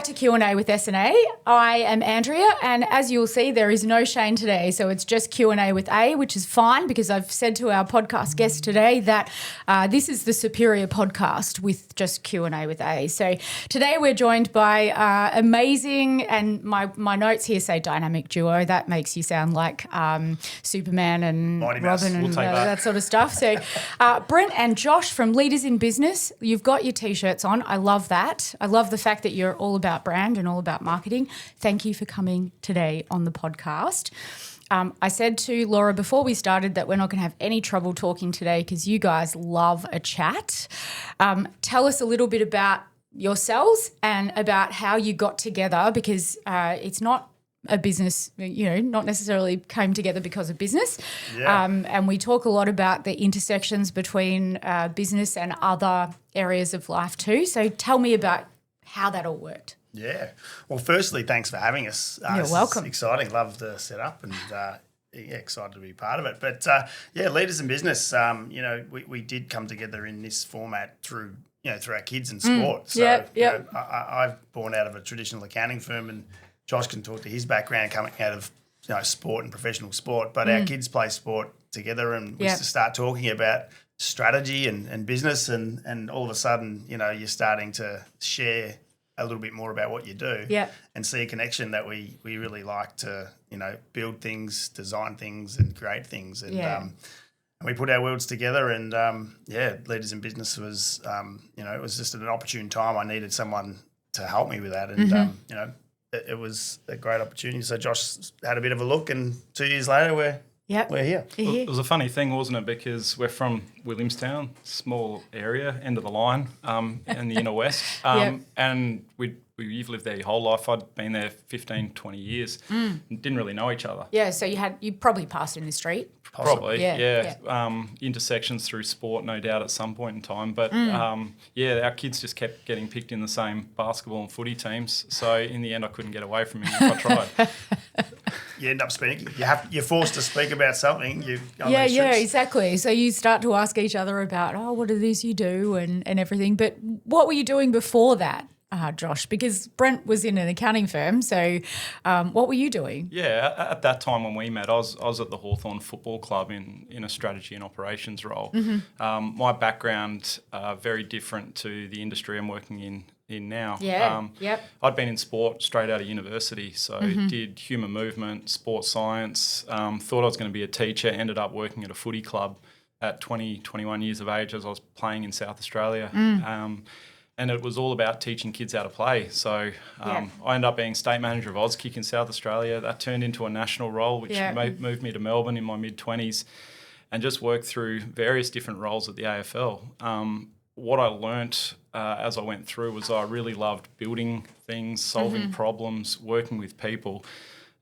back to Q&A with S&A. I am Andrea, and as you'll see, there is no Shane today, so it's just Q&A with A, which is fine because I've said to our podcast guests today that this is the superior podcast with just Q&A with A. So today we're joined by amazing, and my notes here say dynamic duo. That makes you sound like Superman and Mighty Robin and we'll that sort of stuff. So Brent and Josh from Leaders in Business, you've got your T-shirts on. I love that. I love the fact that you're all about brand and all about marketing. Thank you for coming today on the podcast. I said to Laura before we started that we're not going to have any trouble talking today because you guys love a chat. Tell us a little bit about yourselves and about how you got together, because it's not a business, not necessarily came together because of business. Yeah. And we talk a lot about the intersections between business and other areas of life too. So tell me about how that all worked. Yeah. Well, firstly, thanks for having us. You're welcome. It's exciting. Love the setup and excited to be part of it. But Leaders in Business, we did come together in this format through our kids and sport. So I've born out of a traditional accounting firm, and Josh can talk to his background coming out of sport and professional sport. But our kids play sport together, and we used to start talking about strategy and business, and all of a sudden, you're starting to share a little bit more about what you do and see a connection that we really like to, build things, design things and create things. And we put our worlds together, and Leaders in Business was, it was just an opportune time. I needed someone to help me with that. And, it was a great opportunity. So Josh had a bit of a look, and 2 years later we're here. It was a funny thing, wasn't it? Because we're from Williamstown, small area, end of the line, in the inner west. And you've lived there your whole life. I'd been there 15, 20 years and didn't really know each other. Yeah, so you probably passed in the street. Probably, yeah. Intersections through sport, no doubt, at some point in time. But, our kids just kept getting picked in the same basketball and footy teams. So in the end, I couldn't get away from him if I tried. You end up speaking. You're forced to speak about something. Exactly. So you start to ask each other about, what it is you do and everything. But what were you doing before that, Josh? Because Brent was in an accounting firm. So what were you doing? Yeah, at that time when we met, I was at the Hawthorn Football Club in a strategy and operations role. Mm-hmm. My background very different to the industry I'm working in now. I'd been in sport straight out of university, so did human movement, sports science, thought I was going to be a teacher, ended up working at a footy club at 21 years of age as I was playing in South Australia. And it was all about teaching kids how to play. So I ended up being state manager of Auskick in South Australia. That turned into a national role, which moved me to Melbourne in my mid-20s, and just worked through various different roles at the AFL. What I learnt as I went through was I really loved building things, solving problems, working with people.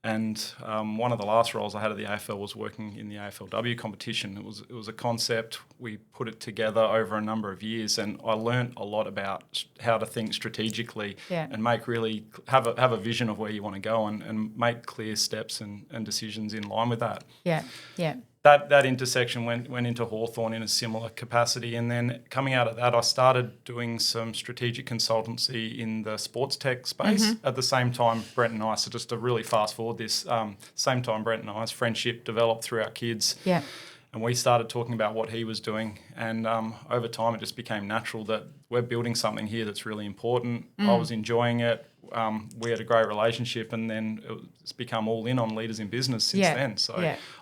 And one of the last roles I had at the AFL was working in the AFLW competition. It was a concept. We put it together over a number of years, and I learnt a lot about how to think strategically and have a vision of where you want to go and make clear steps and decisions in line with that. That intersection went into Hawthorn in a similar capacity, and then coming out of that, I started doing some strategic consultancy in the sports tech space. At the same time, Brent and I, so just to really fast forward this, same time Brent and I's friendship developed through our kids, and we started talking about what he was doing, and over time it just became natural that we're building something here that's really important. I was enjoying it. We had a great relationship, and then it's become all in on Leaders in Business since then. So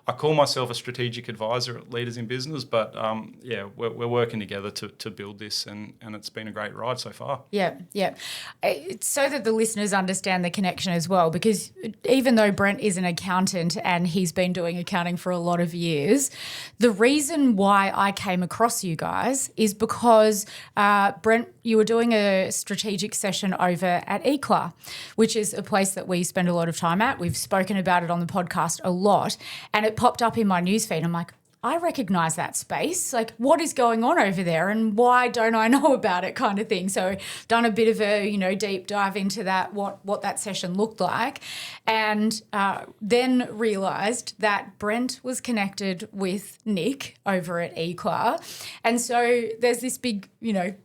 I call myself a strategic advisor at Leaders in Business, but we're working together to build this, and it's been a great ride so far. It's so that the listeners understand the connection as well, because even though Brent is an accountant and he's been doing accounting for a lot of years, the reason why I came across you guys is because Brent, you were doing a strategic session over at ECLA, which is a place that we spend a lot of time at. We've spoken about it on the podcast a lot, and it popped up in my newsfeed. I'm like, I recognise that space. Like, what is going on over there and why don't I know about it kind of thing. So done a bit of a, deep dive into that, what that session looked like, and then realised that Brent was connected with Nick over at Eclair. And so there's this big,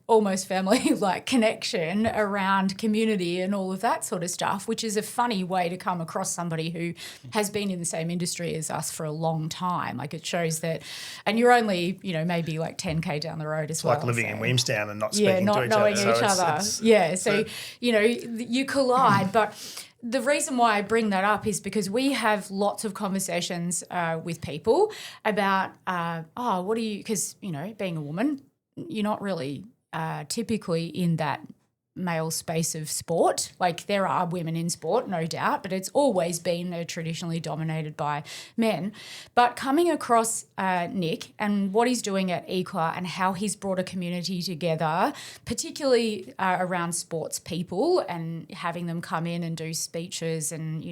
almost family-like connection around community and all of that sort of stuff, which is a funny way to come across somebody who has been in the same industry as us for a long time. Like, it shows that, and you're only, maybe like 10K down the road as it's well. like living in Williamstown and not speaking not to each knowing other. So you collide. But the reason why I bring that up is because we have lots of conversations with people about, what do you, because, being a woman, you're not really typically in that male space of sport. Like, there are women in sport, no doubt, but it's always been traditionally dominated by men. But coming across Nick and what he's doing at Eclair and how he's brought a community together, particularly around sports people, and having them come in and do speeches and,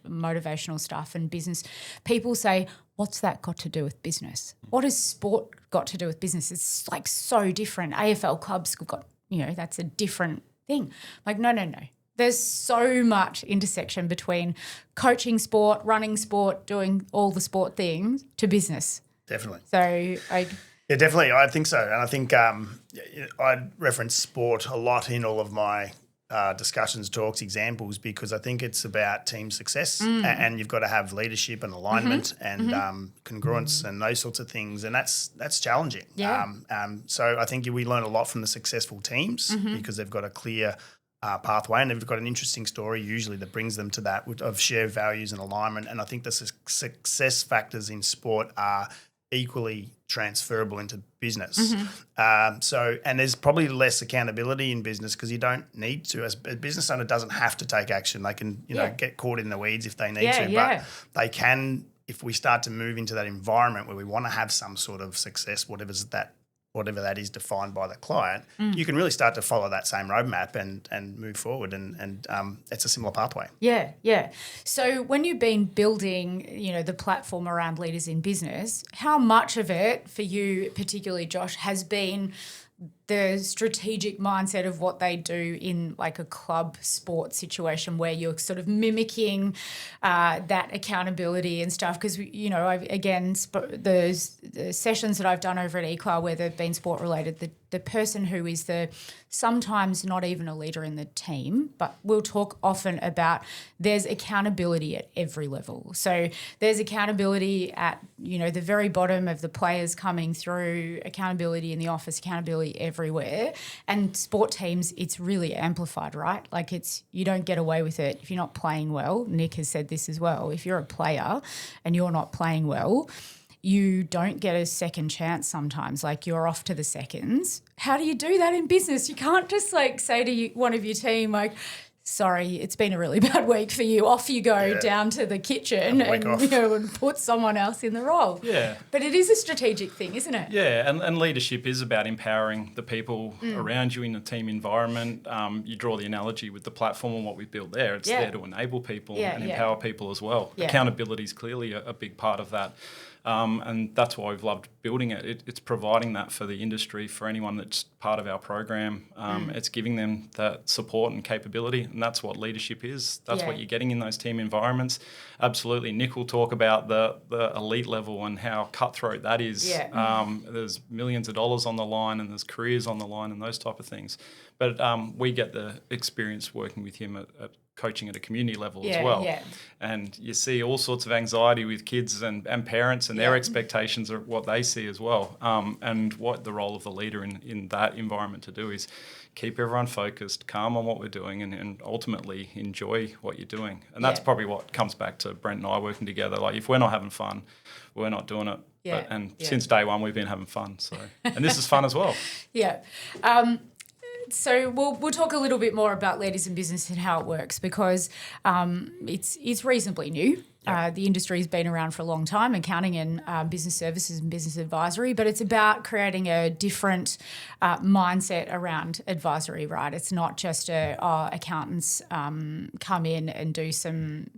motivational stuff and business, people say, what's that got to do with business? What has sport got to do with business? It's like so different. AFL clubs have got, that's a different thing. Like, no. There's so much intersection between coaching sport, running sport, doing all the sport things to business. Definitely. Yeah, definitely. I think so. And I think I reference sport a lot in all of my discussions, talks, examples, because I think it's about team success and you've got to have leadership and alignment and congruence and those sorts of things, and that's challenging. Yeah. So I think we learn a lot from the successful teams because they've got a clear pathway and they've got an interesting story usually that brings them to that of shared values and alignment. And I think the success factors in sport are equally transferable into business. And there's probably less accountability in business because you don't need to. As a business owner doesn't have to take action. They can, get caught in the weeds if they need to, but they can, if we start to move into that environment where we want to have some sort of success, whatever that is defined by the client, you can really start to follow that same roadmap and move forward, and it's a similar pathway. Yeah. So when you've been building, the platform around leaders in business, how much of it for you, particularly Josh, has been the strategic mindset of what they do in like a club sports situation where you're sort of mimicking that accountability and stuff? Because, the sessions that I've done over at Eclair where they've been sport related, the person who is sometimes not even a leader in the team, but we'll talk often about there's accountability at every level. So there's accountability at, the very bottom of the players coming through, accountability in the office, accountability everywhere. And sport teams, it's really amplified, right? Like, you don't get away with it if you're not playing well. Nick has said this as well. If you're a player and you're not playing well, you don't get a second chance sometimes. Like, you're off to the seconds. How do you do that in business? You can't just say to one of your team, like, sorry, it's been a really bad week for you. Off you go down to the kitchen and put someone else in the role. Yeah. But it is a strategic thing, isn't it? Yeah, and leadership is about empowering the people around you in a team environment. You draw the analogy with the platform and what we've built there. It's there to enable people and empower people as well. Yeah. Accountability is clearly a big part of that. And that's why we've loved building it. It's providing that for the industry, for anyone that's part of our program. It's giving them that support and capability, and that's what leadership is. That's what you're getting in those team environments. Absolutely. Nick will talk about the elite level and how cutthroat that is. Yeah. There's millions of dollars on the line and there's careers on the line and those type of things. But we get the experience working with him at coaching at a community level as well. Yeah. And you see all sorts of anxiety with kids and parents and their expectations of what they see as well. And what the role of the leader in that environment to do is keep everyone focused, calm on what we're doing, and ultimately enjoy what you're doing. And that's probably what comes back to Brent and I working together. Like, if we're not having fun, we're not doing it. Yeah. Since day one, we've been having fun. So, and this is fun as well. Yeah. So we'll talk a little bit more about Leaders in Business and how it works, because it's reasonably new. The industry's been around for a long time, accounting and business services and business advisory, but it's about creating a different mindset around advisory, right? It's not just accountants come in and do some,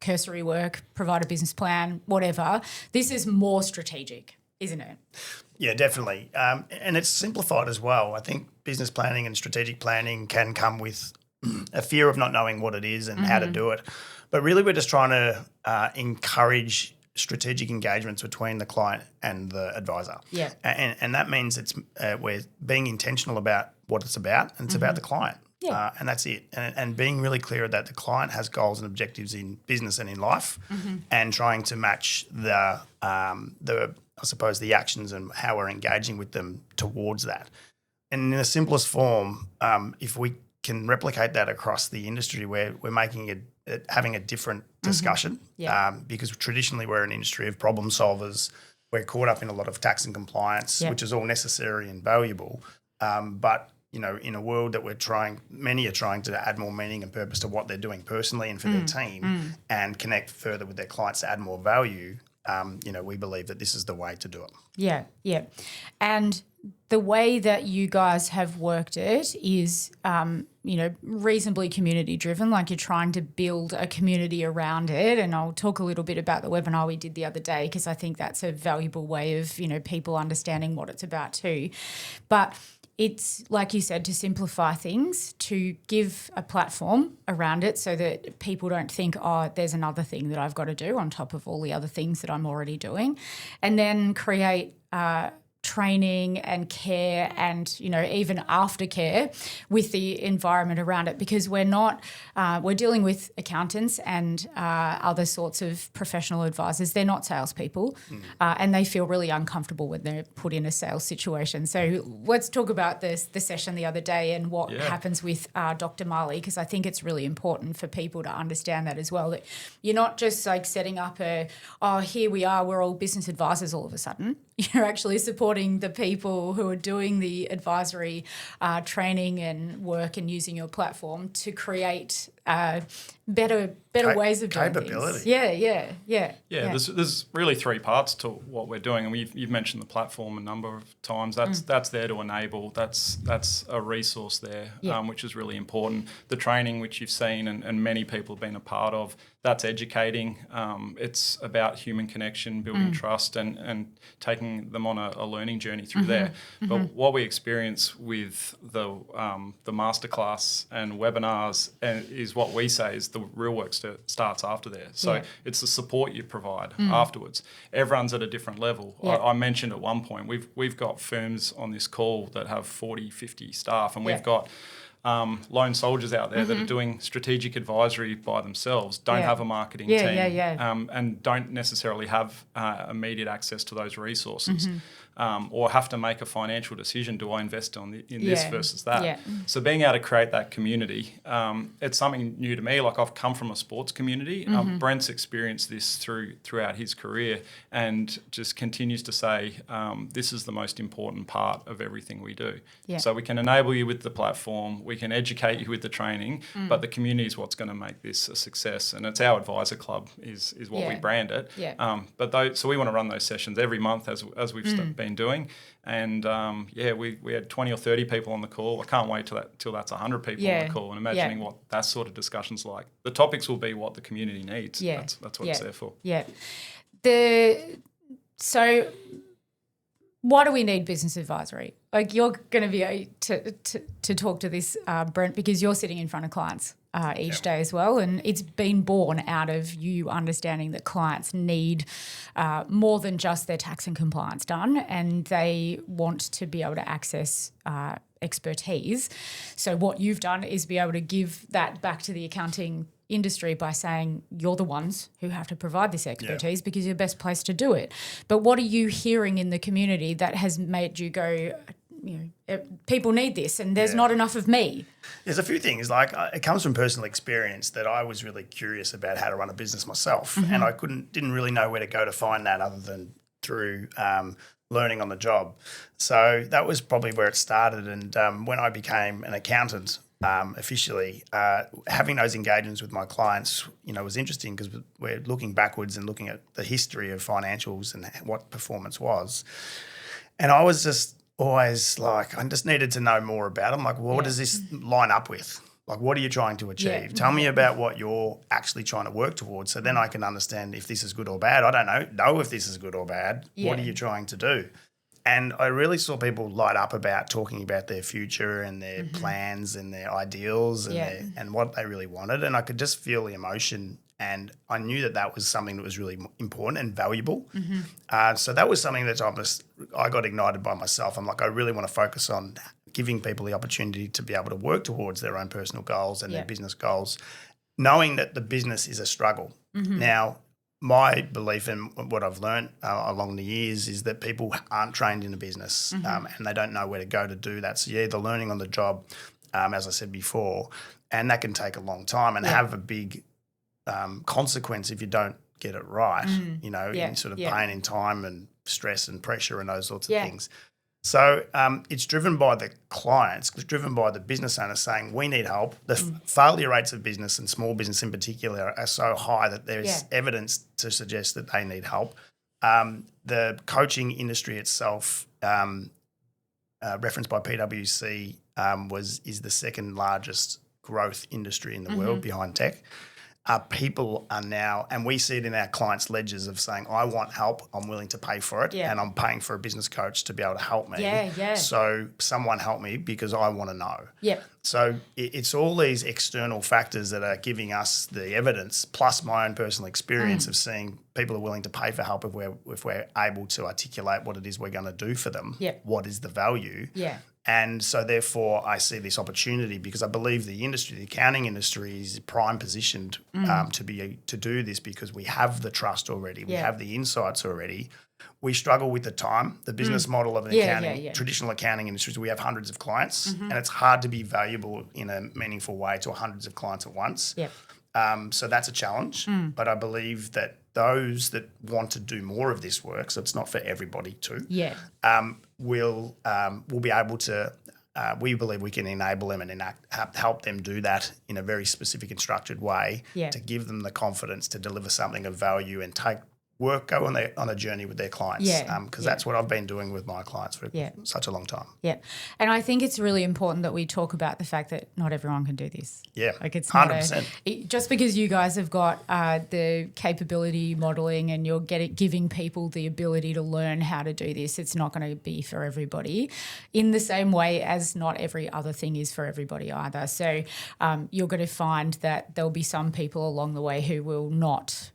cursory work, provide a business plan, whatever. This is more strategic, isn't it? Yeah, definitely. And it's simplified as well. I think business planning and strategic planning can come with a fear of not knowing what it is and how to do it. But really we're just trying to encourage strategic engagements between the client and the advisor. Yeah. And that means we're being intentional about what it's about, and it's about the client. Yeah. And that's it. And being really clear that the client has goals and objectives in business and in life, and trying to match the I suppose the actions and how we're engaging with them towards that. And in the simplest form, if we can replicate that across the industry, where we're making having a different discussion, because traditionally we're an industry of problem solvers. We're caught up in a lot of tax and compliance, which is all necessary and valuable. But in a world that many are trying to add more meaning and purpose to what they're doing personally and for their team, and connect further with their clients to add more value. We believe that this is the way to do it. Yeah, yeah. And the way that you guys have worked it is, reasonably community driven, like you're trying to build a community around it. And I'll talk a little bit about the webinar we did the other day, because I think that's a valuable way of, people understanding what it's about too. But it's, like you said, to simplify things, to give a platform around it so that people don't think, oh, there's another thing that I've got to do on top of all the other things that I'm already doing, and then create training and care and, even aftercare with the environment around it, because we're dealing with accountants and other sorts of professional advisors. They're not salespeople, and they feel really uncomfortable when they're put in a sales situation. So let's talk about the session the other day and what happens with Dr. Marley, because I think it's really important for people to understand that as well, that you're not just like setting up here we are, we're all business advisors all of a sudden. You're actually supporting the people who are doing the advisory training and work and using your platform to create better ways of doing capability. Things. Yeah. There's really three parts to what we're doing, and you've mentioned the platform a number of times. That's there to enable. That's a resource there, which is really important. The training, which you've seen and many people have been a part of, that's educating. It's about human connection, building trust, and taking them on a learning journey through there. But what we experience with the masterclass and webinars is what we say is the real work starts after there. So it's the support you provide afterwards. Everyone's at a different level. I mentioned at one point, we've got firms on this call that have 40, 50 staff, and we've got lone soldiers out there that are doing strategic advisory by themselves, don't have a marketing team, and don't necessarily have immediate access to those resources, or have to make a financial decision: do I invest in this versus that? Yeah. So being able to create that community, it's something new to me. Like, I've come from a sports community. Brent's experienced this throughout his career, and just continues to say this is the most important part of everything we do. Yeah. So we can enable you with the platform, we can educate you with the training, but the community is what's going to make this a success. And it's our advisor club is what we brand it. Yeah. So we want to run those sessions every month as we've been doing. And we had 20 or 30 people on the call. I can't wait till that's 100 people on the call, and imagining what that sort of discussion's like. The topics will be what the community needs. Yeah. That's what it's there for. Yeah. So why do we need business advisory? Like, you're going to be able to talk to this, Brent, because you're sitting in front of clients each day as well, and it's been born out of you understanding that clients need more than just their tax and compliance done, and they want to be able to access expertise. So what you've done is be able to give that back to the accounting industry by saying you're the ones who have to provide this expertise because you're the best place to do it. But what are you hearing in the community that has made you go, people need this and there's not enough of me? There's a few things. Like, it comes from personal experience that I was really curious about how to run a business myself, and I didn't really know where to go to find that other than through learning on the job. So that was probably where it started. And when I became an accountant, officially, having those engagements with my clients, was interesting, because we're looking backwards and looking at the history of financials and what performance was. And I was just always like, I just needed to know more about them. Like, what does this line up with? Like, what are you trying to achieve? Yeah. Tell me about what you're actually trying to work towards, so then I can understand if this is good or bad. I don't know if this is good or bad. Yeah. What are you trying to do? And I really saw people light up about talking about their future and their plans and their ideals and and what they really wanted. And I could just feel the emotion, and I knew that that was something that was really important and valuable. So that was something that I got ignited by myself. I'm like, I really want to focus on giving people the opportunity to be able to work towards their own personal goals and their business goals, knowing that the business is a struggle. Now, my belief and what I've learned along the years is that people aren't trained in a business and they don't know where to go to do that. So, yeah, they're learning on the job, as I said before, and that can take a long time and have a big consequence if you don't get it right, in sort of pain and time and stress and pressure and those sorts of things. So it's driven by the clients, it's driven by the business owners saying we need help. The failure rates of business and small business in particular are so high that there's evidence to suggest that they need help. The coaching industry itself, referenced by PwC, is the second largest growth industry in the world behind tech. People are now, and we see it in our clients' ledgers of saying, I want help, I'm willing to pay for it, and I'm paying for a business coach to be able to help me. So someone help me because I want to know. So it's all these external factors that are giving us the evidence, plus my own personal experience of seeing people are willing to pay for help if we're able to articulate what it is we're going to do for them, what is the value. And so therefore I see this opportunity because I believe the accounting industry is prime positioned to do this because we have the trust already, we have the insights already. We struggle with the time, the business model of an traditional accounting industry. We have hundreds of clients and it's hard to be valuable in a meaningful way to hundreds of clients at once. So that's a challenge, but I believe that those that want to do more of this work, so it's not for everybody to, will be able to, we believe we can enable them and help them do that in a very specific and structured way to give them the confidence to deliver something of value and go on a journey with their clients because that's what I've been doing with my clients for such a long time. And I think it's really important that we talk about the fact that not everyone can do this. Like it's 100%. Just because you guys have got the capability modelling and you're giving people the ability to learn how to do this, it's not going to be for everybody in the same way as not every other thing is for everybody either. So you're going to find that there'll be some people along the way who will not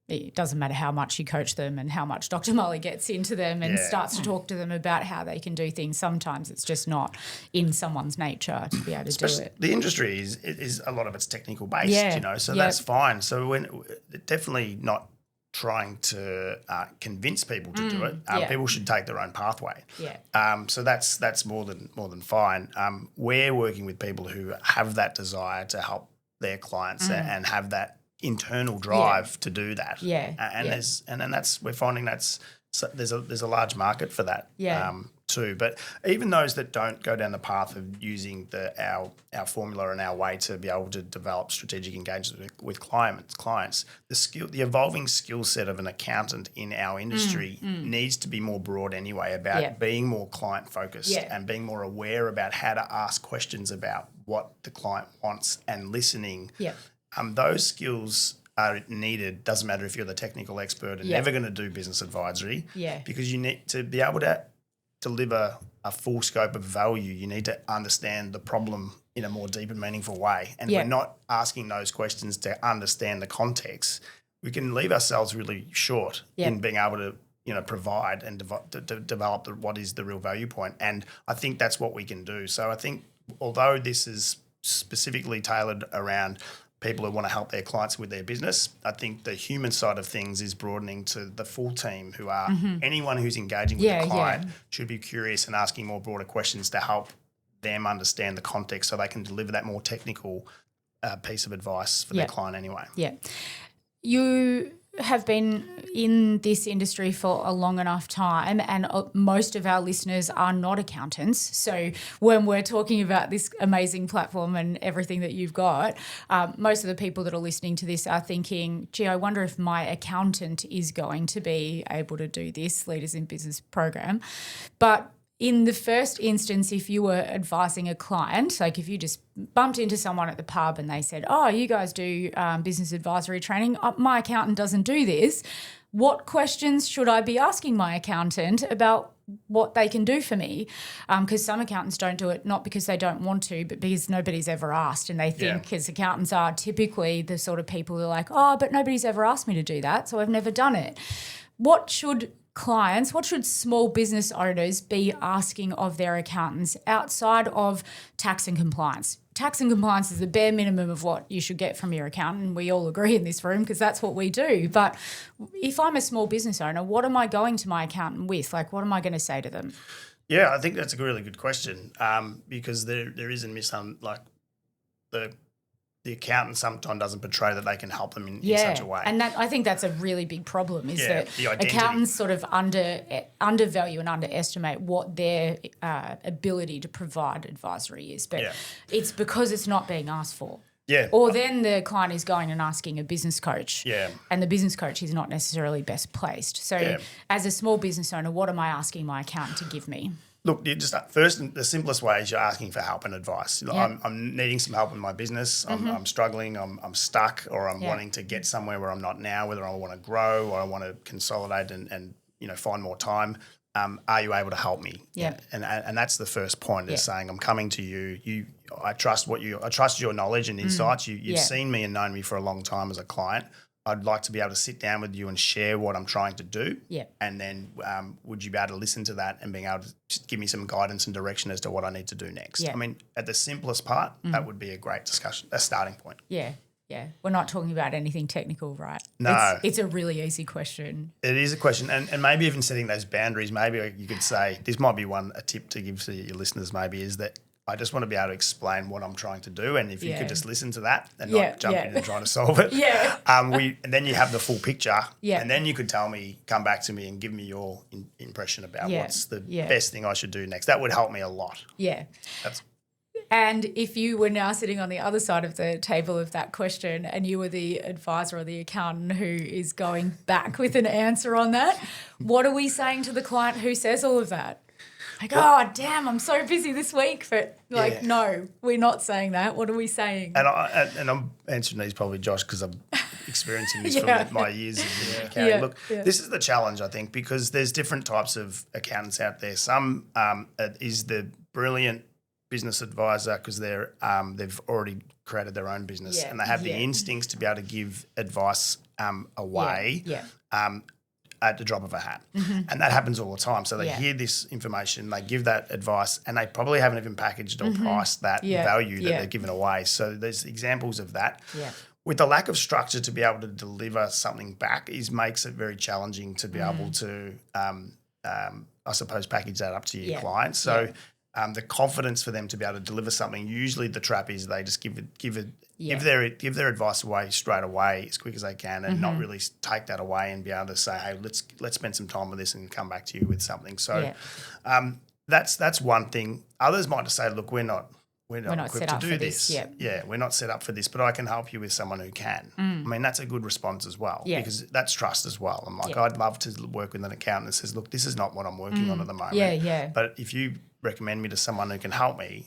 it doesn't matter how much you coach them and how much Dr. Molly gets into them and starts to talk to them about how they can do things. Sometimes it's just not in someone's nature to be able to do it. The industry is a lot of it's technical based, so that's fine. So when definitely not trying to convince people to do it. People should take their own pathway. So that's more than fine. We're working with people who have that desire to help their clients and have that internal drive to do that. We're finding there's a large market for that too. But even those that don't go down the path of using our formula and our way to be able to develop strategic engagement with clients, the evolving skill set of an accountant in our industry needs to be more broad anyway about being more client focused and being more aware about how to ask questions about what the client wants and listening. Those skills are needed. Doesn't matter if you're the technical expert and never going to do business advisory because you need to be able to deliver a full scope of value. You need to understand the problem in a more deep and meaningful way. And we're not asking those questions to understand the context. We can leave ourselves really short in being able to provide and develop what is the real value point. And I think that's what we can do. So I think although this is specifically tailored around people who want to help their clients with their business, I think the human side of things is broadening to the full team who are anyone who's engaging with the client should be curious and asking more broader questions to help them understand the context so they can deliver that more technical piece of advice for their client anyway. You have been in this industry for a long enough time and most of our listeners are not accountants. So when we're talking about this amazing platform and everything that you've got, most of the people that are listening to this are thinking, gee, I wonder if my accountant is going to be able to do this Leaders in Business program. But in the first instance, if you were advising a client, like if you just bumped into someone at the pub and they said, oh, you guys do business advisory training, my accountant doesn't do this, what questions should I be asking my accountant about what they can do for me? Because some accountants don't do it, not because they don't want to, but because nobody's ever asked. And they think, because accountants are typically the sort of people who are like, oh, but nobody's ever asked me to do that, so I've never done it. What should small business owners be asking of their accountants outside of tax and compliance? Tax and compliance is the bare minimum of what you should get from your accountant. We all agree in this room because that's what we do. But if I'm a small business owner, what am I going to my accountant with? Like, what am I going to say to them? Yeah, I think that's a really good question, because there is the accountant sometimes doesn't portray that they can help them in such a way. And I think that's a really big problem is that accountants sort of undervalue and underestimate what their ability to provide advisory is. But it's because it's not being asked for. Yeah. Or then the client is going and asking a business coach. Yeah. And the business coach is not necessarily best placed. So as a small business owner, what am I asking my accountant to give me? Look, you just first, the simplest way is you're asking for help and advice. I'm needing some help in my business. I'm struggling. I'm stuck, or I'm wanting to get somewhere where I'm not now. Whether I want to grow or I want to consolidate and find more time. Are you able to help me? Yeah. And that's the first point is saying I'm coming to you. I trust your knowledge and insights. You've seen me and known me for a long time as a client. I'd like to be able to sit down with you and share what I'm trying to do. Yeah. And then would you be able to listen to that and being able to just give me some guidance and direction as to what I need to do next? Yeah. I mean, at the simplest part, that would be a great discussion, a starting point. Yeah. Yeah. We're not talking about anything technical, right? No. It's a really easy question. It is a question. And maybe even setting those boundaries, maybe you could say, this might be a tip to give to your listeners maybe, is that I just want to be able to explain what I'm trying to do, and if you could just listen to that and not jump in and try to solve it. And then you have the full picture, and then you could come back to me and give me your impression about what's the best thing I should do next. That would help me a lot. Yeah. And if you were now sitting on the other side of the table of that question and you were the advisor or the accountant who is going back with an answer on that, what are we saying to the client who says all of that? Like, oh, damn, I'm so busy this week. But, no, we're not saying that. What are we saying? And I'm answering these probably, Josh, because I'm experiencing this from my years in accounting. Look, this is the challenge, I think, because there's different types of accountants out there. Some is the brilliant business advisor because they've already created their own business and they have the instincts to be able to give advice away. At the drop of a hat. And that happens all the time. So they hear this information, they give that advice, and they probably haven't even packaged or priced that value that they're giving away. So there's examples of that. With the lack of structure to be able to deliver something back makes it very challenging to be able to, I suppose, package that up to your clients. So the confidence for them to be able to deliver something, usually the trap is they just give their advice away straight away as quick as they can and not really take that away and be able to say, hey, let's spend some time with this and come back to you with something. So that's one thing. Others might just say, look, we're not equipped to do this. We're not set up for this, but I can help you with someone who can. I mean, that's a good response as well because that's trust as well. I'm like, I'd love to work with an accountant that says, look, this is not what I'm working on at the moment. But if you recommend me to someone who can help me,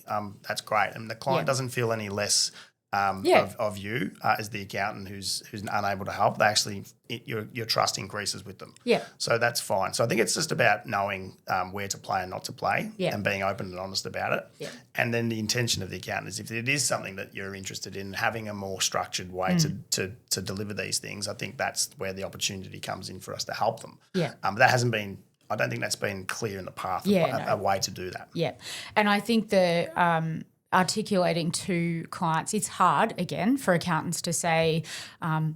that's great. And the client doesn't feel any less of you as the accountant who's unable to help. They actually, your trust increases with them. So that's fine. So I think it's just about knowing where to play and not to play and being open and honest about it. And then the intention of the accountant is if it is something that you're interested in, having a more structured way to deliver these things, I think that's where the opportunity comes in for us to help them. But that hasn't been, I don't think that's been clear in the path, a way to do that. And I think the articulating to clients, it's hard, again, for accountants to say,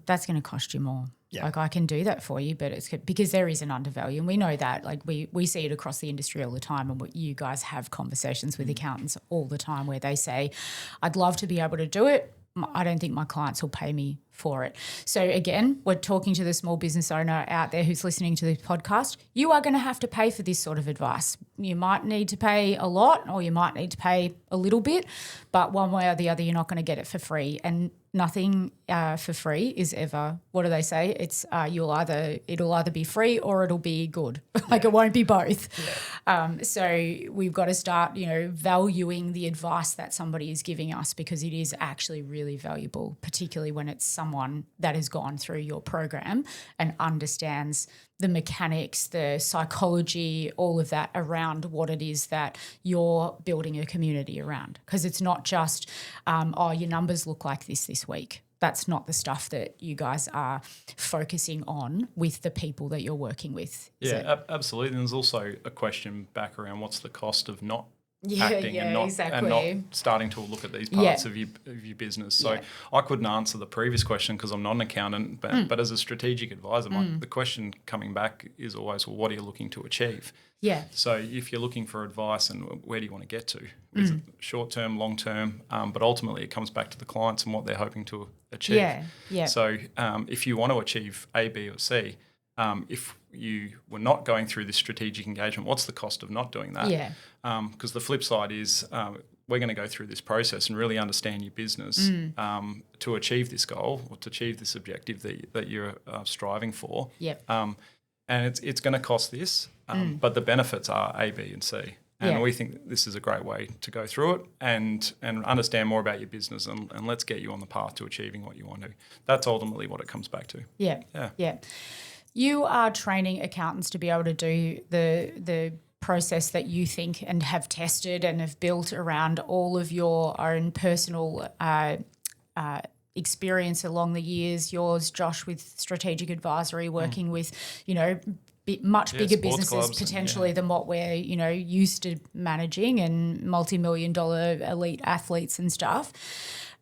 that's going to cost you more. Like, I can do that for you, but it's because there is an undervalue, and we know that. Like, we see it across the industry all the time, and you guys have conversations with accountants all the time where they say, I'd love to be able to do it. I don't think my clients will pay me for it. So again, we're talking to the small business owner out there who's listening to this podcast. You are going to have to pay for this sort of advice. You might need to pay a lot or you might need to pay a little bit, but one way or the other, you're not going to get it for free. And nothing for free is ever, what do they say? It's it'll either be free or it'll be good. Like it won't be both. Yeah. So we've got to start, valuing the advice that somebody is giving us, because it is actually really valuable, particularly when it's someone that has gone through your program and understands the mechanics, the psychology, all of that around what it is that you're building a community around. Because it's not just, your numbers look like this week. That's not the stuff that you guys are focusing on with the people that you're working with. Absolutely. And there's also a question back around what's the cost of not acting and not starting to look at these parts of your business. So I couldn't answer the previous question because I'm not an accountant, but as a strategic advisor, the question coming back is always, well, what are you looking to achieve? Yeah. So if you're looking for advice, and where do you want to get to? Is it short term, long term? But ultimately it comes back to the clients and what they're hoping to achieve. Yeah. So if you want to achieve A, B or C, if you were not going through this strategic engagement, what's the cost of not doing that? Yeah. Because the flip side is we're going to go through this process and really understand your business to achieve this goal or to achieve this objective that you're striving for. Yep. And it's going to cost this, but the benefits are A, B and C. And we think this is a great way to go through it and understand more about your business and let's get you on the path to achieving what you want to. That's ultimately what it comes back to. Yeah. You are training accountants to be able to do the process that you think and have tested and have built around all of your own personal experience along the years. Yours, Josh, with strategic advisory, working with, much bigger businesses potentially than what we're, used to managing, and multi-million-dollar elite athletes and stuff.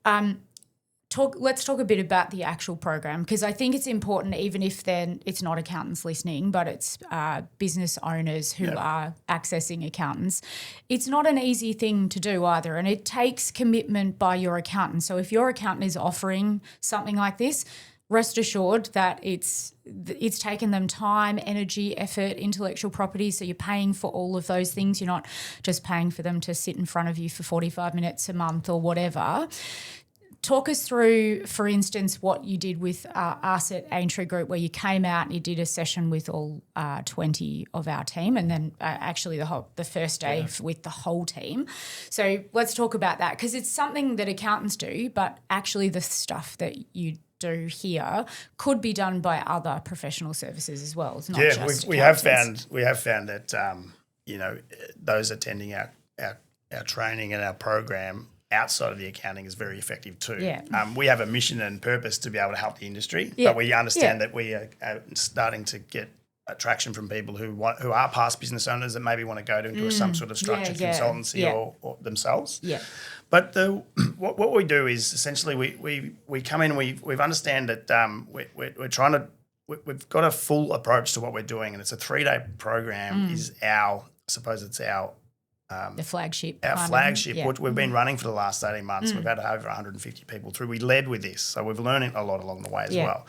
Let's talk a bit about the actual program, because I think it's important, even if then it's not accountants listening, but it's business owners who are accessing accountants. It's not an easy thing to do either, and it takes commitment by your accountant. So if your accountant is offering something like this, rest assured that it's taken them time, energy, effort, intellectual property. So you're paying for all of those things. You're not just paying for them to sit in front of you for 45 minutes a month or whatever. Talk us through, for instance, what you did with us at Aintree Group, where you came out and you did a session with all 20 of our team, and then actually the first day with the whole team. So let's talk about that, because it's something that accountants do, but actually the stuff that you do here could be done by other professional services as well. It's not just we have found that those attending our training and our program outside of the accounting is very effective too. Yeah. We have a mission and purpose to be able to help the industry, but we understand that we are starting to get traction from people who are past business owners that maybe want to go into some sort of structured consultancy or themselves. Yeah. But what we do is essentially we come in, we understand that we're trying to we've got a full approach to what we're doing, and it's a 3-day program. Is our the flagship. Our flagship, which we've been running for the last 18 months. We've had over 150 people through. We led with this, so we've learned a lot along the way as well.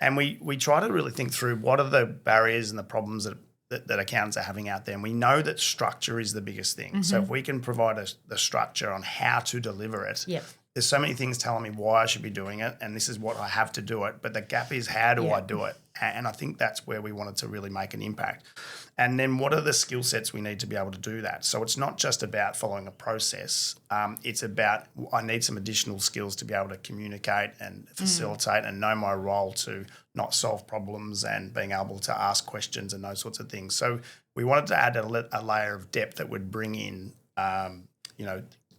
And we try to really think through what are the barriers and the problems that accountants are having out there. And we know that structure is the biggest thing. So if we can provide the structure on how to deliver it, there's so many things telling me why I should be doing it, and this is what I have to do it. But the gap is, how do I do it? And I think that's where we wanted to really make an impact. And then what are the skill sets we need to be able to do that? So it's not just about following a process. It's about, I need some additional skills to be able to communicate and facilitate and know my role to not solve problems and being able to ask questions and those sorts of things. So we wanted to add a layer of depth that would bring in,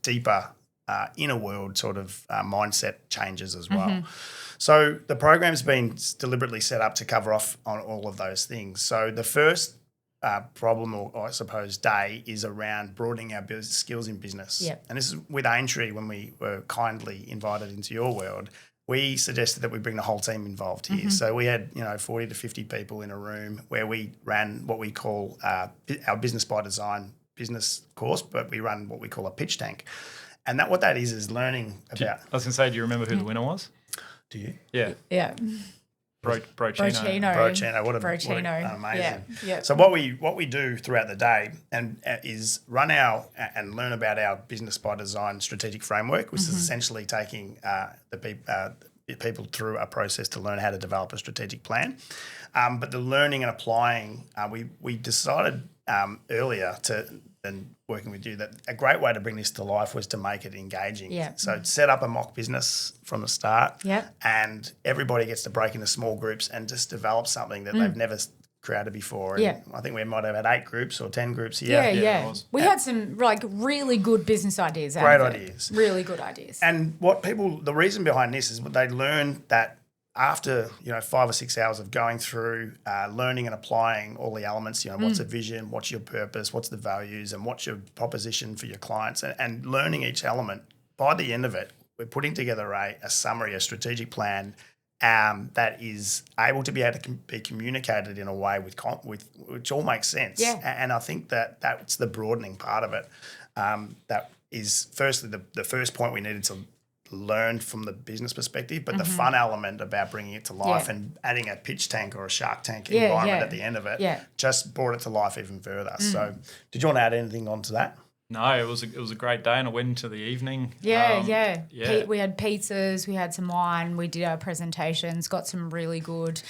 deeper inner world sort of mindset changes as well. So the program's been deliberately set up to cover off on all of those things. So the first problem, or I suppose day, is around broadening our skills in business. Yep. And this is with Aintree, when we were kindly invited into your world, we suggested that we bring the whole team involved here. So we had 40 to 50 people in a room where we ran what we call our Business by Design business course, but we run what we call a pitch tank. And what that is learning about. I was going to say, do you remember who the winner was? Do you? Yeah. Yeah. Brochino. Brochino, what amazing. Yeah. So what we do throughout the day is run and learn about our business by design strategic framework, which is essentially taking people through a process to learn how to develop a strategic plan. But the learning and applying, we decided earlier than working with you that a great way to bring this to life was to make it engaging. Yeah. So set up a mock business from the start, yeah, and everybody gets to break into small groups and just develop something that they've never created before. And I think we might have had 8 groups or 10 groups here. Yeah. We had some really good business ideas. Great ideas. Really good ideas. And the reason behind this is they learn that after 5 or 6 hours of going through, learning and applying all the elements, what's a vision, what's your purpose, what's the values, and what's your proposition for your clients, and learning each element. By the end of it, we're putting together a summary, a strategic plan that is able to be able to be communicated in a way with which all makes sense. Yeah. And I think that's the broadening part of it. That is firstly the first point we needed to learn from the business perspective, but the fun element about bringing it to life and adding a pitch tank or a Shark Tank environment at the end of it just brought it to life even further. So did you want to add anything onto that? No, it was a great day, and it went into the evening. We had pizzas, we had some wine, we did our presentations, got some really good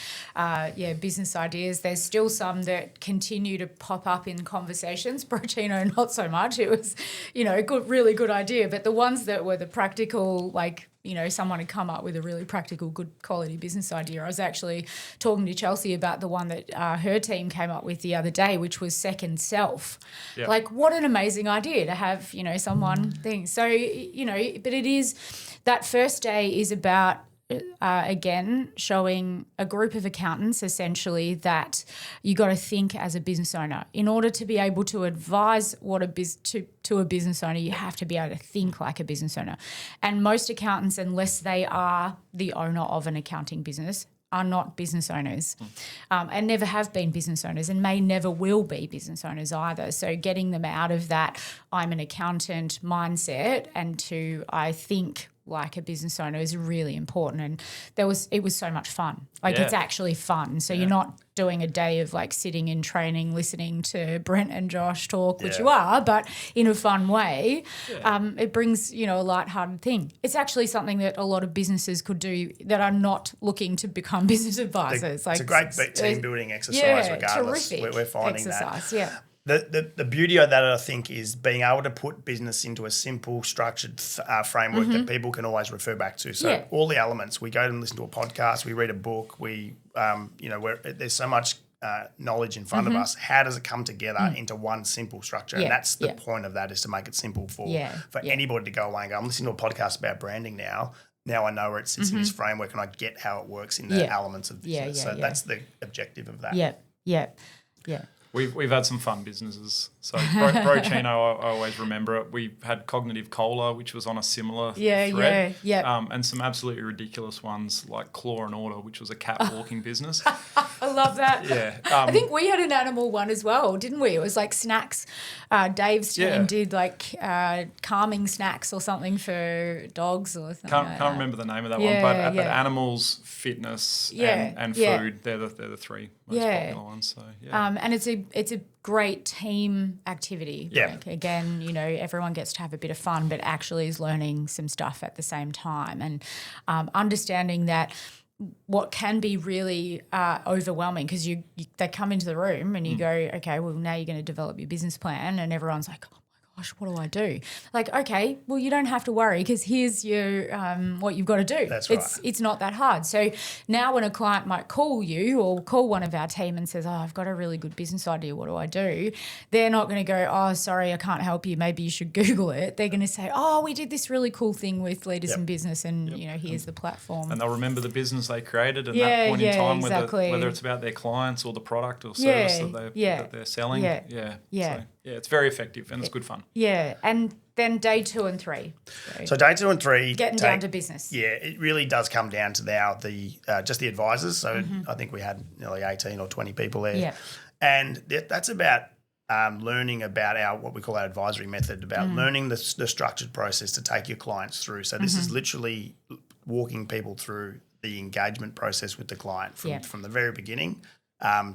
business ideas. There's still some that continue to pop up in conversations. Brochino, not so much. It was, really good idea. But the ones that were the practical, someone had come up with a really practical, good quality business idea. I was actually talking to Chelsea about the one that her team came up with the other day, which was second self. Yep. What an amazing idea to have, someone think. So, but it is, that first day is about, again, showing a group of accountants essentially that you got to think as a business owner. In order to be able to advise to a business owner, you have to be able to think like a business owner. And most accountants, unless they are the owner of an accounting business, are not business owners and never have been business owners and may never will be business owners either. So getting them out of that I'm an accountant mindset and to I think like a business owner is really important, and it was so much fun. It's actually fun. So you're not doing a day of sitting in training, listening to Brent and Josh talk, which you are, but in a fun way. It brings a lighthearted thing. It's actually something that a lot of businesses could do that are not looking to become business advisors. It's a great team building exercise. Regardless, terrific we're finding exercise. that. The beauty of that, I think, is being able to put business into a simple, structured framework that people can always refer back to. So all the elements, we go and listen to a podcast, we read a book, there's so much knowledge in front of us. How does it come together into one simple structure? And that's the point of that, is to make it simple for anybody to go away and go, I'm listening to a podcast about branding now. Now I know where it sits in this framework and I get how it works in the elements of business. That's the objective of that. Yeah. We've had some fun businesses. So Brochino, I always remember it. We had Cognitive Cola, which was on a similar thread. And some absolutely ridiculous ones like Claw and Order, which was a cat walking business. I love that. Yeah. I think we had an animal one as well, didn't we? It was like snacks. Dave's team did calming snacks or something for dogs or something. Can't remember the name of that one, but animals, fitness, and food, they're the three most popular ones. So and it's a great team activity. Again, everyone gets to have a bit of fun, but actually is learning some stuff at the same time, and understanding that what can be really overwhelming, because they come into the room and you go, okay, well, now you're going to develop your business plan, and everyone's like, oh my gosh, what do I do? Okay, well, you don't have to worry, because here's your what you've got to do. That's right. It's not that hard. So now when a client might call you or call one of our team and says, I've got a really good business idea, what do I do? They're not going to go, oh, sorry, I can't help you, maybe you should Google it. They're going to say, oh, we did this really cool thing with Leaders in Business, and here's the platform. And they'll remember the business they created at that point in time, whether it's about their clients or the product or service that they're selling. So, it's very effective and it's good fun. Yeah, and then day 2 and 3. So day 2 and 3. Getting down to business. Yeah, it really does come down to now just the advisors. So I think we had nearly 18 or 20 people there. Yeah. And that's about learning about what we call our advisory method, about learning the structured process to take your clients through. So this is literally walking people through the engagement process with the client from the very beginning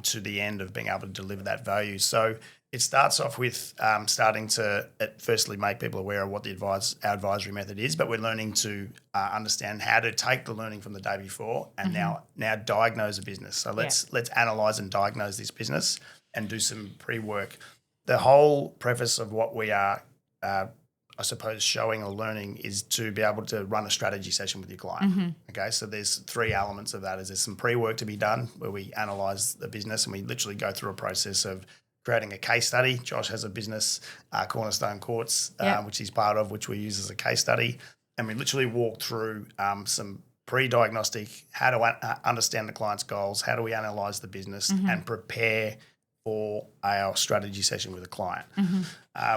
to the end of being able to deliver that value. So it starts off with starting to firstly make people aware of what our advisory method is, but we're learning to understand how to take the learning from the day before and now diagnose a business. So let's analyse and diagnose this business and do some pre-work. The whole preface of what we are, I suppose, showing or learning is to be able to run a strategy session with your client. Okay, so there's 3 elements of that. There's some pre-work to be done where we analyse the business and we literally go through a process of creating a case study. Josh has a business, Cornerstone Courts, which he's part of, which we use as a case study. And we literally walk through some pre-diagnostic, how to understand the client's goals, how do we analyse the business and prepare for our strategy session with a client.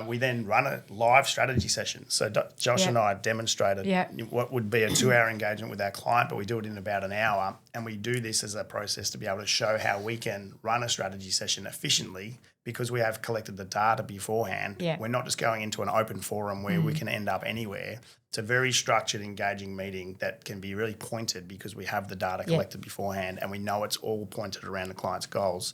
We then run a live strategy session. So Josh and I demonstrated what would be a 2-hour engagement with our client, but we do it in about an hour. And we do this as a process to be able to show how we can run a strategy session efficiently because we have collected the data beforehand. We're not just going into an open forum where we can end up anywhere. It's a very structured, engaging meeting that can be really pointed because we have the data collected beforehand and we know it's all pointed around the client's goals.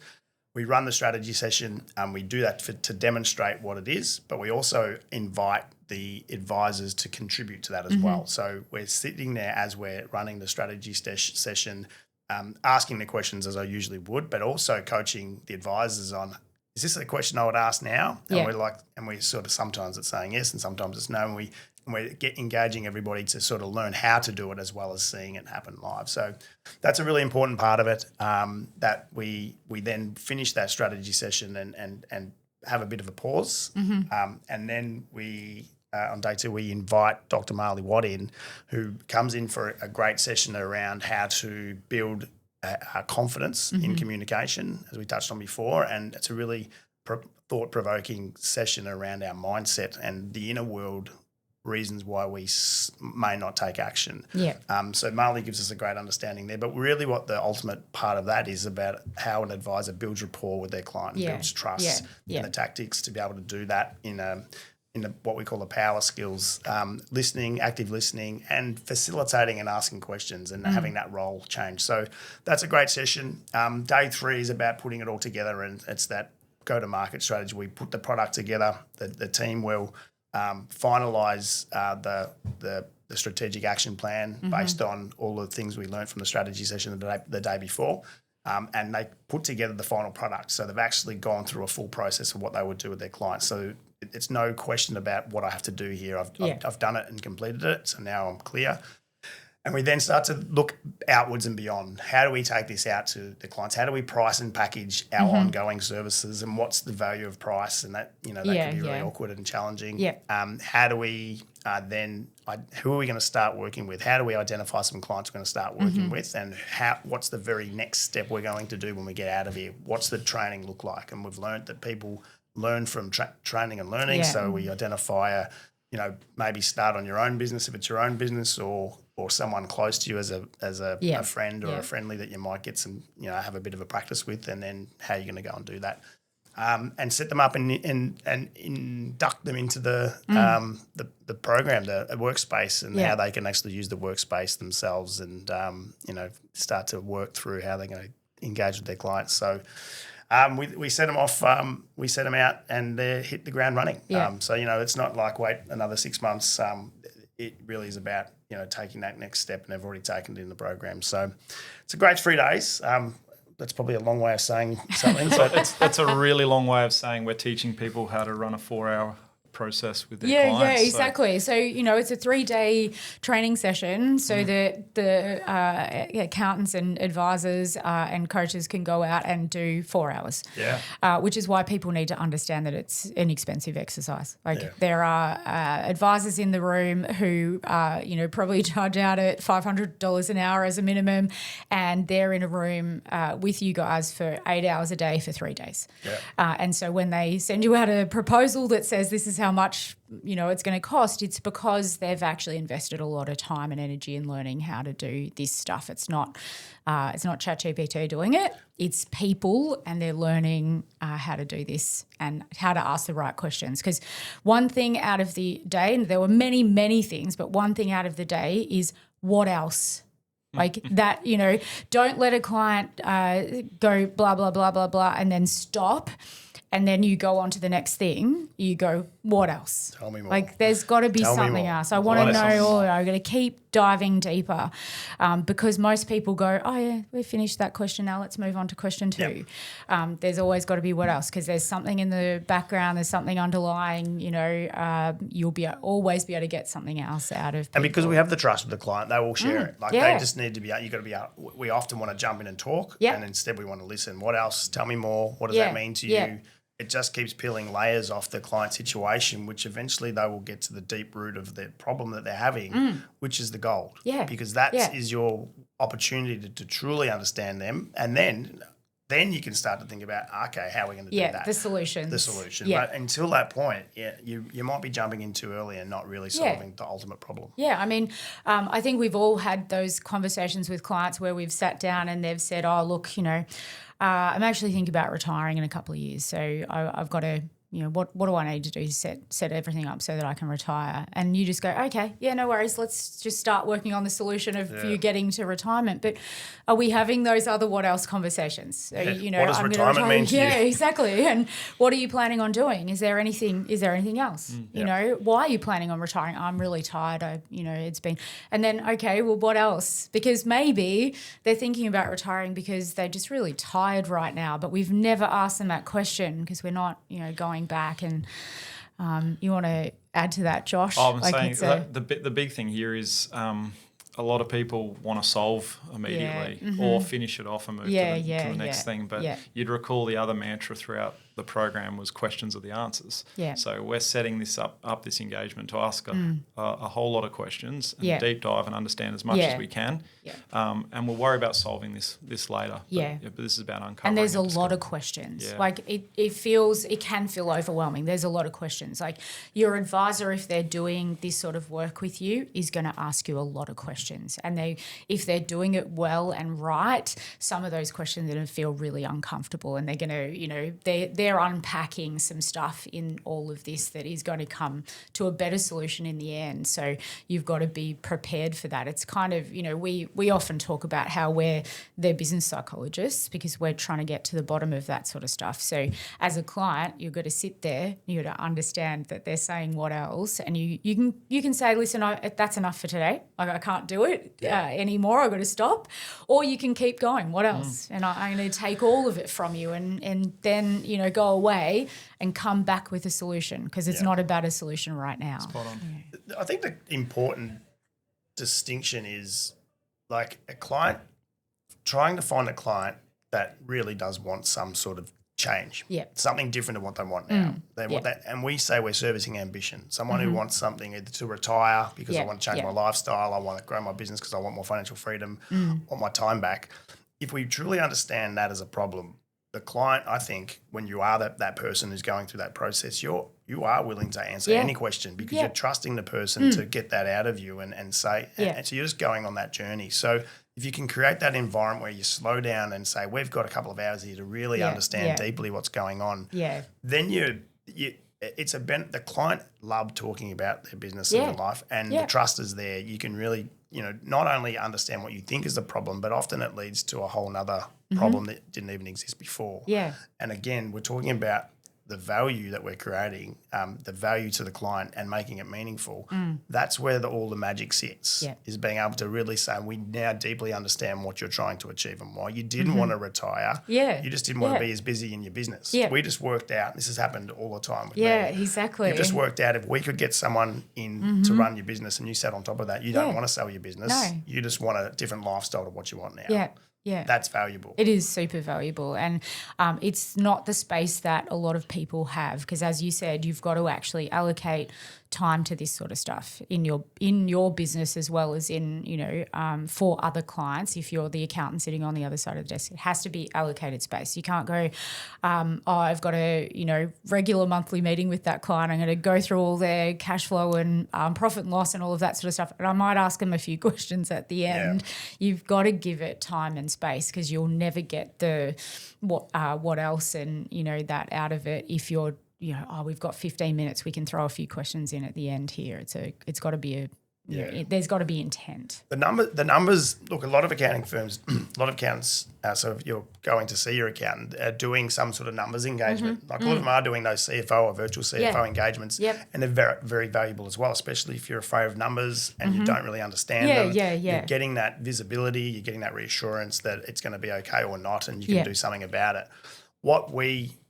We run the strategy session and we do that to demonstrate what it is, but we also invite the advisors to contribute to that as well. So we're sitting there as we're running the strategy session, asking the questions as I usually would, but also coaching the advisors on, is this a question I would ask now? And we're sort of, sometimes it's saying yes and sometimes it's no, and we're engaging everybody to sort of learn how to do it as well as seeing it happen live. So that's a really important part of it, that we then finish that strategy session and have a bit of a pause. And then on day 2, we invite Dr. Marley Watt in, who comes in for a great session around how to build confidence in communication, as we touched on before. And it's a really thought-provoking session around our mindset and the inner world reasons why we may not take action. So Marley gives us a great understanding there. But really what the ultimate part of that is about how an advisor builds rapport with their client and builds trust and the tactics to be able to do that in what we call the power skills, listening, active listening, and facilitating and asking questions and having that role change. So that's a great session. Day 3 is about putting it all together, and it's that go-to-market strategy. We put the product together. The team will finalise the strategic action plan based on all the things we learned from the strategy session the day before, and they put together the final product. So they've actually gone through a full process of what they would do with their clients. So it's no question about what I have to do here. I've done it and completed it, so now I'm clear. And we then start to look outwards and beyond. How do we take this out to the clients? How do we price and package our ongoing services, and what's the value of price? And that that can be really awkward and challenging. How do we who are we going to start working with? How do we identify some clients we're going to start working with? And what's the very next step we're going to do when we get out of here? What's the training look like? And we've learned that people learn from training and learning. So we identify maybe start on your own business if it's your own business, or someone close to you as a friend or a friendly that you might get some, have a bit of a practice with, and then how you're going to go and do that. And set them up and induct them into the program, the workspace, and how they can actually use the workspace themselves, and start to work through how they're going to engage with their clients. So we set them off, we set them out, and they hit the ground running. So it's not like wait another 6 months. It really is about taking that next step, and they've already taken it in the program. So it's a great 3 days. That's probably a long way of saying something. So that's a really long way of saying we're teaching people how to run a 4-hour process with their clients. Yeah, exactly. So, it's a 3-day training session so that the accountants and advisors and coaches can go out and do 4 hours. Which is why people need to understand that it's an expensive exercise. There are advisors in the room who, probably charge out at $500 an hour as a minimum, and they're in a room with you guys for 8 hours a day for 3 days. And so when they send you out a proposal that says this is how much it's going to cost, it's because they've actually invested a lot of time and energy in learning how to do this stuff. It's not ChatGPT doing it. It's people, and they're learning how to do this and how to ask the right questions. Because one thing out of the day, and there were many, many things, but one thing out of the day is what else Like that, don't let a client go blah, blah, blah, blah, blah, and then stop. And then you go on to the next thing. You go, what else? Tell me more. Like there's got to be something else. I want to know, I'm going to keep diving deeper because most people go, oh, yeah, we finished that question. Now let's move on to question 2. Yep. There's always got to be what else because there's something in the background, there's something underlying, you'll always be able to get something else out of people. And because we have the trust with the client, they will share it. Like they just need to be, you got to be out. We often want to jump in and talk and instead we want to listen. What else? Tell me more. What does that mean to you? It just keeps peeling layers off the client situation, which eventually they will get to the deep root of the problem that they're having, which is the gold. Yeah. Because that is your opportunity to truly understand them. And then you can start to think about, okay, how are we going to do that? The solution. Yeah. But until that point, you might be jumping in too early and not really solving the ultimate problem. Yeah, I mean, I think we've all had those conversations with clients where we've sat down and they've said, oh, look, I'm actually thinking about retiring in a couple of years. So I've got to, what do I need to do to set everything up so that I can retire? And you just go, okay, yeah, no worries. Let's just start working on the solution of you getting to retirement. But are we having those other what else conversations? So, what does retirement mean to you? Yeah, exactly. And what are you planning on doing? Is there anything else? Why are you planning on retiring? I'm really tired. It's been, and then, okay, well, what else? Because maybe they're thinking about retiring because they're just really tired right now, but we've never asked them that question because we're not, going back. And you want to add to that, Josh? I'm saying the big thing here is a lot of people want to solve immediately or finish it off and move to the next thing. But you'd recall the other mantra throughout the program was questions are the answers. Yeah. So we're setting this up this engagement to ask a whole lot of questions and deep dive and understand as much as we can. Yeah. And we'll worry about solving this later. But this is about uncovering. And there's a lot of questions. Yeah. Like it can feel overwhelming. There's a lot of questions. Like your advisor, if they're doing this sort of work with you, is going to ask you a lot of questions. And if they're doing it well and right, some of those questions are going to feel really uncomfortable, and they're going to, they're unpacking some stuff in all of this that is going to come to a better solution in the end. So you've got to be prepared for that. It's kind of, we often talk about how we're their business psychologists because we're trying to get to the bottom of that sort of stuff. So as a client, you've got to sit there, you've got to understand that they're saying what else, and you can say, listen, that's enough for today. I can't do it anymore. I've got to stop. Or you can keep going. What else? And I'm going to take all of it from you and then, go away and come back with a solution because it's not about a solution right now. Spot on. I think the important distinction is like a client, trying to find a client that really does want some sort of change, something different to what they want now. They want that, and we say we're servicing ambition. Someone who wants something either to retire because I want to change my lifestyle, I want to grow my business because I want more financial freedom, want my time back. If we truly understand that as a problem, the client, I think, when you are that person who's going through that process, you are willing to answer any question because you're trusting the person to get that out of you and say, and so you're just going on that journey. So if you can create that environment where you slow down and say, we've got a couple of hours here to really understand deeply what's going on, then the client love talking about their business and their life, and the trust is there. You can really, not only understand what you think is the problem, but often it leads to a whole nother problem that didn't even exist before. Yeah. And again, we're talking about the value that we're creating, the value to the client and making it meaningful. That's where all the magic sits, is being able to really say, we now deeply understand what you're trying to achieve and why you didn't want to retire. Yeah. You just didn't want to be as busy in your business. Yeah. We just worked out, this has happened all the time with me. Yeah, exactly. You just worked out if we could get someone in to run your business and you sat on top of that, you don't want to sell your business. No. You just want a different lifestyle to what you want now. Yeah. Yeah. That's valuable. It is super valuable, and it's not the space that a lot of people have because, as you said, you've got to actually allocate time to this sort of stuff in your business as well as in for other clients. If you're the accountant sitting on the other side of the desk, it has to be allocated space. You can't go, I've got a regular monthly meeting with that client. I'm going to go through all their cash flow and profit and loss and all of that sort of stuff, and I might ask them a few questions at the end. You've got to give it time and space because you'll never get the what else and that out of it if you're we've got 15 minutes, we can throw a few questions in at the end here. It's got to be there's got to be intent. The numbers. Look, a lot of accounting firms, a lot of accountants. So if you're going to see your accountant, are doing some sort of numbers engagement. Like a lot of them are doing those CFO or virtual CFO engagements, and they're very, very valuable as well. Especially if you're afraid of numbers and you don't really understand them. You're getting that visibility. You're getting that reassurance that it's going to be okay or not, and you can do something about it.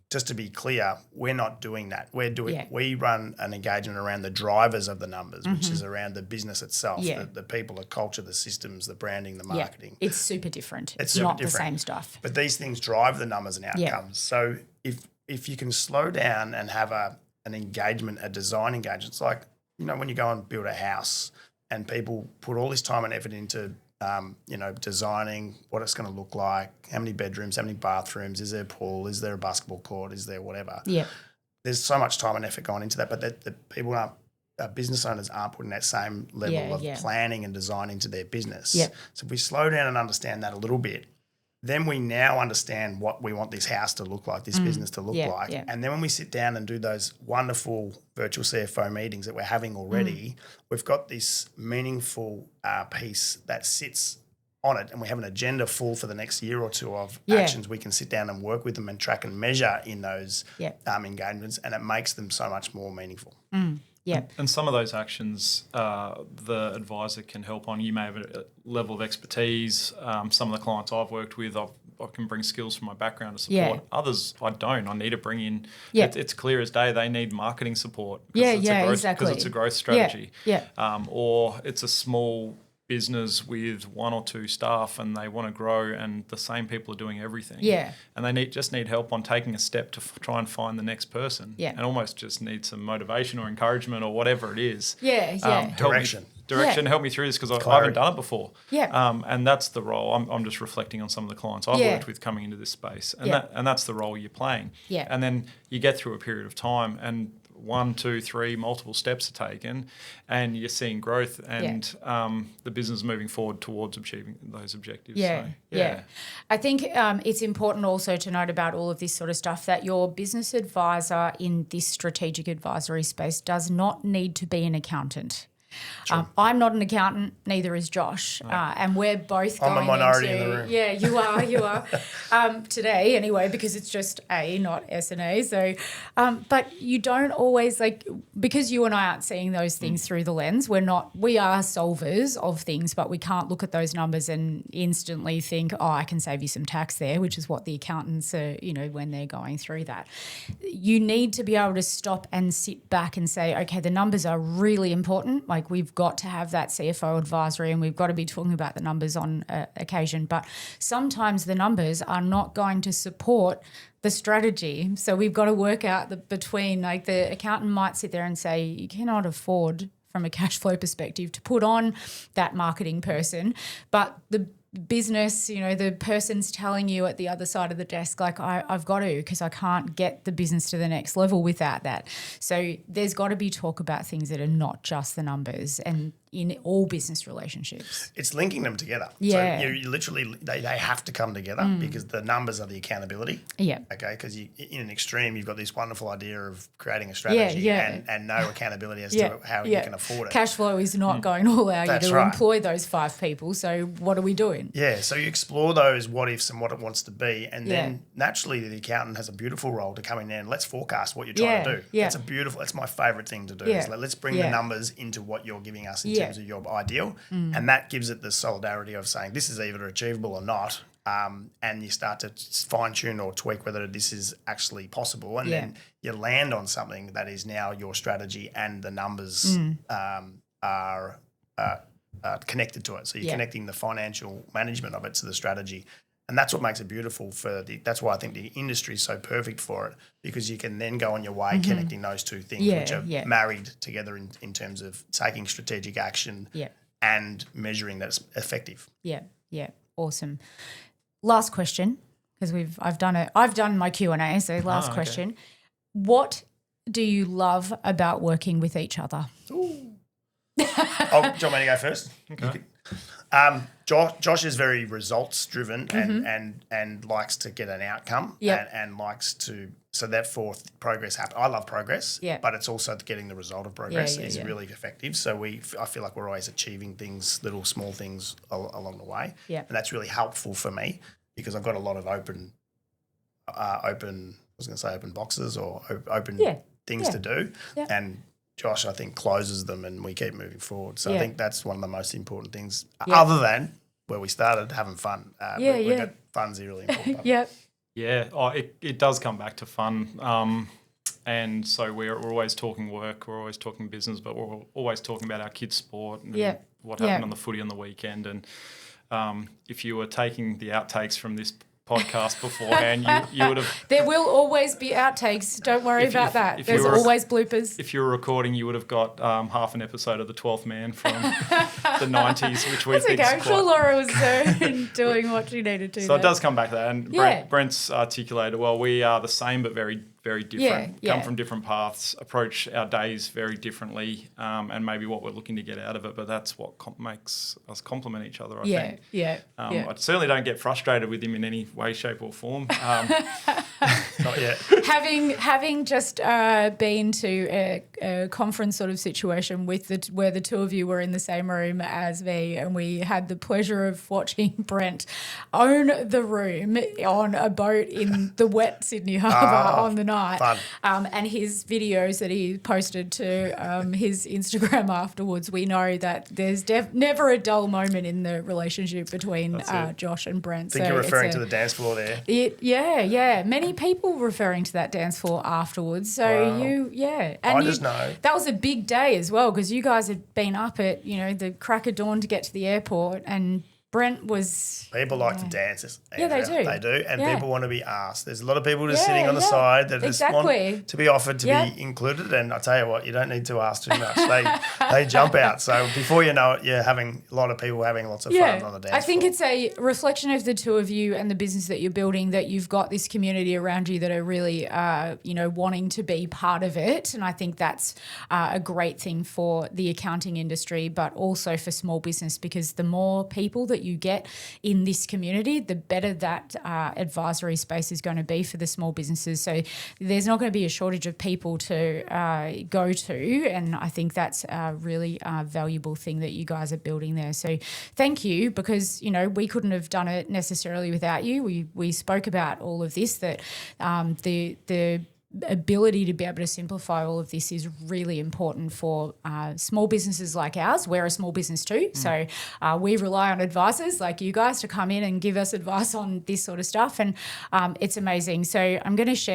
Just to be clear, we're not doing that. We run an engagement around the drivers of the numbers, which is around the business itself, the people, the culture, the systems, the branding, the marketing. It's super different. It's not different. The same stuff. But these things drive the numbers and outcomes. So if you can slow down and have an engagement, a design engagement, it's like, when you go and build a house and people put all this time and effort into designing what it's going to look like, how many bedrooms, how many bathrooms, is there a pool, is there a basketball court, is there whatever. Yeah. There's so much time and effort going into that, but the people business owners aren't putting that same level of planning and design into their business. Yeah. So if we slow down and understand that a little bit, then we now understand what we want this house to look like, this business to look like. Yeah. And then when we sit down and do those wonderful virtual CFO meetings that we're having already, we've got this meaningful piece that sits on it, and we have an agenda full for the next year or two of actions we can sit down and work with them and track and measure in those engagements, and it makes them so much more meaningful. Yeah. And some of those actions the advisor can help on. You may have a level of expertise. Some of the clients I've worked with, I can bring skills from my background to support. Yeah. Others I don't. I need to bring in, it's clear as day, they need marketing support. Exactly. Because it's a growth strategy. Yeah. Or it's a small business with one or two staff and they want to grow and the same people are doing everything. Yeah. And they just need help on taking a step to try and find the next person. Yeah. And almost just need some motivation or encouragement or whatever it is. Direction. Help me through this because I haven't done it before. Yeah. And that's the role. I'm just reflecting on some of the clients I've worked with coming into this space. And that's the role you're playing. Yeah. And then you get through a period of time and 1, 2, 3, multiple steps are taken and you're seeing growth and the business moving forward towards achieving those objectives. Yeah. I think it's important also to note about all of this sort of stuff that your business advisor in this strategic advisory space does not need to be an accountant. I'm not an accountant, neither is Josh, and we're both going I'm a minority in the room. Yeah, you are. Today anyway, because it's just A, not S&A. So, but you don't always because you and I aren't seeing those things through the lens. We are solvers of things, but we can't look at those numbers and instantly think, I can save you some tax there, which is what the accountants are, when they're going through that. You need to be able to stop and sit back and say, okay, the numbers are really important. We've got to have that CFO advisory and we've got to be talking about the numbers on occasion. But sometimes the numbers are not going to support the strategy. So we've got to work out between the accountant might sit there and say, you cannot afford from a cash flow perspective to put on that marketing person. But the business, the person's telling you at the other side of the desk, I've got to because I can't get the business to the next level without that. So there's got to be talk about things that are not just the numbers and in all business relationships. It's linking them together. Yeah. So you literally, they have to come together because the numbers are the accountability. Yeah. Okay, because in an extreme, you've got this wonderful idea of creating a strategy and no accountability as to how you can afford it. Cash flow is not going to allow you to employ those 5 people. So what are we doing? Yeah, so you explore those what ifs and what it wants to be, and then naturally the accountant has a beautiful role to come in there and let's forecast what you're trying to do. Yeah. That's my favourite thing to do. Yeah. Is let's bring the numbers into what you're giving us in terms of your ideal, and that gives it the solidarity of saying this is either achievable or not, and you start to fine tune or tweak whether this is actually possible, and then you land on something that is now your strategy, and the numbers are connected to it. So you're connecting the financial management of it to the strategy. And that's what makes it beautiful that's why I think the industry is so perfect for it, because you can then go on your way connecting those two things, which are married together in terms of taking strategic action and measuring that it's effective. Yeah. Awesome. Last question, because I've done my Q&A, so last question. What do you love about working with each other? Ooh. Do you want me to go first? Okay. Josh is very results driven and likes to get an outcome and likes to so therefore progress happens. I love progress, but it's also getting the result of progress is really effective. So I feel like we're always achieving things, little small things along the way, and that's really helpful for me because I've got a lot of open boxes or open things to do, and Josh, I think, closes them and we keep moving forward. So I think that's one of the most important things, other than where we started, having fun. Fun's really important. It does come back to fun. And so we're always talking work, we're always talking business, but we're always talking about our kids' sport and what happened on the footy on the weekend. And if you were taking the outtakes from this podcast beforehand, you would have... There will always be outtakes. Don't worry about that. There's always bloopers. If you were recording, you would have got half an episode of The 12th Man from the 90s, which we think is I'm sure Laura was doing what she needed to. So it does come back to that. And Brent's articulated, well, we are the same but very, very different, come from different paths, approach our days very differently, and maybe what we're looking to get out of it. But that's what makes us complement each other, I think. I certainly don't get frustrated with him in any way, shape or form. Not yet. Having just been to a conference sort of situation where the two of you were in the same room as me, and we had the pleasure of watching Brent own the room on a boat in the wet Sydney Harbour on the night. And his videos that he posted to his Instagram afterwards, we know that there's never a dull moment in the relationship between Josh and Brent. I think you're referring to the dance floor there. Many people referring to that dance floor afterwards. So and I just know. That was a big day as well because you guys had been up at, the crack of dawn to get to the airport, and Brent was... People like to dance. Yeah, they do. They do, and people want to be asked. There's a lot of people just sitting on the side that just want to be offered to be included, and I tell you what, you don't need to ask too much. They jump out. So before you know it, you're having a lot of people having lots of fun on the dance floor. I think it's a reflection of the two of you and the business that you're building, that you've got this community around you that are really, wanting to be part of it, and I think that's a great thing for the accounting industry, but also for small business, because the more people that you get in this community, the better that advisory space is going to be for the small businesses. So there's not going to be a shortage of people to go to, and I think that's a really valuable thing that you guys are building there. So thank you, because we couldn't have done it necessarily without you. We spoke about all of this, that the ability to be able to simplify all of this is really important for small businesses like ours. We're a small business too, so we rely on advisors like you guys to come in and give us advice on this sort of stuff, and it's amazing. So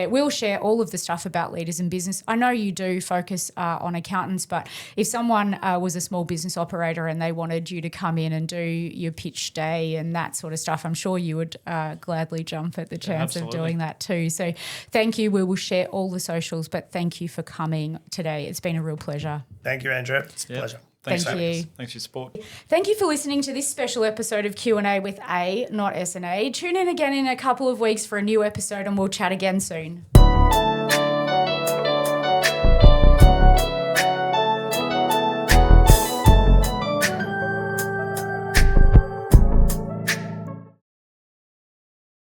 we'll share all of the stuff about leaders in business. I know you do focus on accountants, but if someone was a small business operator and they wanted you to come in and do your pitch day and that sort of stuff, I'm sure you would gladly jump at the chance of doing that too. So thank you. We will share all the socials, but thank you for coming today. It's been a real pleasure. Thank you, Andrea. It's a pleasure. Thanks Thank you. Thanks for your support. Thank you for listening to this special episode of Q&A with A, not S&A. Tune in again in a couple of weeks for a new episode, and we'll chat again soon.